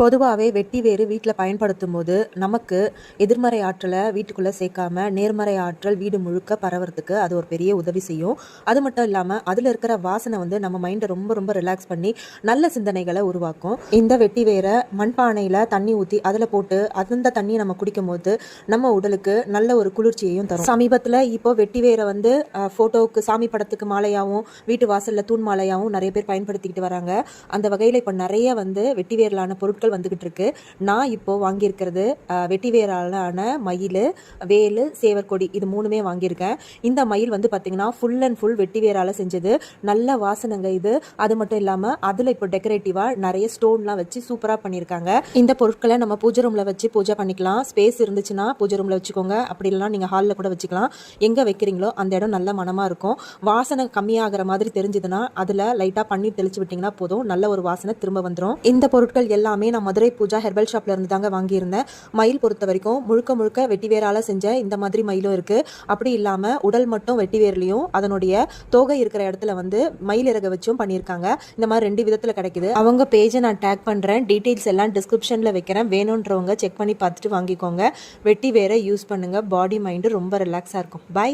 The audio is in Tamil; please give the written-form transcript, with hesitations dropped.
பொதுவாகவே வெட்டி வேறு வீட்டில் பயன்படுத்தும் போது நமக்கு எதிர்மறை ஆற்றலை வீட்டுக்குள்ளே சேர்க்காம நேர்மறை ஆற்றல் வீடு முழுக்க பரவறதுக்கு அது ஒரு பெரிய உதவி செய்யும். அது மட்டும் இல்லாமல் அதில் இருக்கிற வாசனை நம்ம மைண்டை ரொம்ப ரொம்ப ரிலாக்ஸ் பண்ணி நல்ல சிந்தனைகளை உருவாக்கும். இந்த வெட்டி வேரை மண்பானையில் தண்ணி ஊற்றி அதில் போட்டு அந்த தண்ணியை நம்ம குடிக்கும் போது நம்ம உடலுக்கு நல்ல ஒரு குளிர்ச்சியையும் தரும். சமீபத்தில் இப்போ வெட்டி வேரை ஃபோட்டோவுக்கு சாமி படத்துக்கு மாலையாகவும் வீட்டு வாசலில் தூண் மாலையாகவும் நிறைய பேர் பயன்படுத்திக்கிட்டு வராங்க. அந்த வகையில் இப்போ நிறைய வெட்டி வேரலான பொருட்கள் வந்துகிட்டு இருக்கு. நான் இப்போ வாங்கியிருக்கிறது வெட்டி வேராலான மயில், வேலு, சேவற்கொடி இது மூணுமே வாங்கியிருக்கேன். இந்த மயில் பார்த்தீங்கன்னா ஃபுல் அண்ட் ஃபுல் வெட்டி வேரால செஞ்சது. நல்ல வாசனைங்க இது. அது மட்டும் இல்லாமல் அதில் இப்போ டெக்கரேட்டிவாக நிறைய ஸ்டோன்லாம் வச்சு சூப்பராக பண்ணியிருக்காங்க. இந்த பொருட்களை நம்ம பூஜை ரூமில் வச்சு பூஜை பண்ணிக்கலாம். ஸ்பேஸ் இருந்துச்சுன்னா பூஜை ரூமில் வச்சுக்கோங்க. அப்படி இல்லைனா நீங்கள் ஹாலில் கூட வச்சுக்கலாம். எங்கே வைக்கிறீங்களோ அந்த இடம் நல்ல மனமாக இருக்கும். வாசனை கம்மியாகிற மாதிரி தெரிஞ்சதுன்னா அதில் லைட்டாக பன்னீர் தெளிச்சு விட்டிங்கன்னா போதும், நல்ல ஒரு வாசனை திரும்ப வந்துடும். இந்த பொருட்கள் எல்லாமே நான் மதுரை பூஜா ஹெர்பல் ஷாப்ல இருந்து தாங்க வாங்கியிருந்தேன். மயில் பொறுத்த வரைக்கும் முழுக்க முழுக்க வெட்டி வேரால செஞ்ச இந்த மாதிரி மயிலும் இருக்கு. அப்படி இல்லாம உடல் மட்டும் வெட்டி வேர்லையும் அதனுடைய தோகை இருக்கிற இடத்துல மயில் இறக வச்சும் பண்ணியிருக்காங்க. இந்த மாதிரி 2 விதத்துல கிடைக்குது. அவங்க பேஜை நான் டேக் பண்றேன். டீடைல்ஸ் எல்லாம் டிஸ்கிரிப்ஷன்ல வைக்கிறேன். வேணும்ன்றவங்க செக் பண்ணி பார்த்துட்டு வாங்கிக்கோங்க. வெட்டி வேரை யூஸ் பண்ணுங்க. பாடி மைண்டு ரொம்ப ரிலாக்ஸா இருக்கும். பை.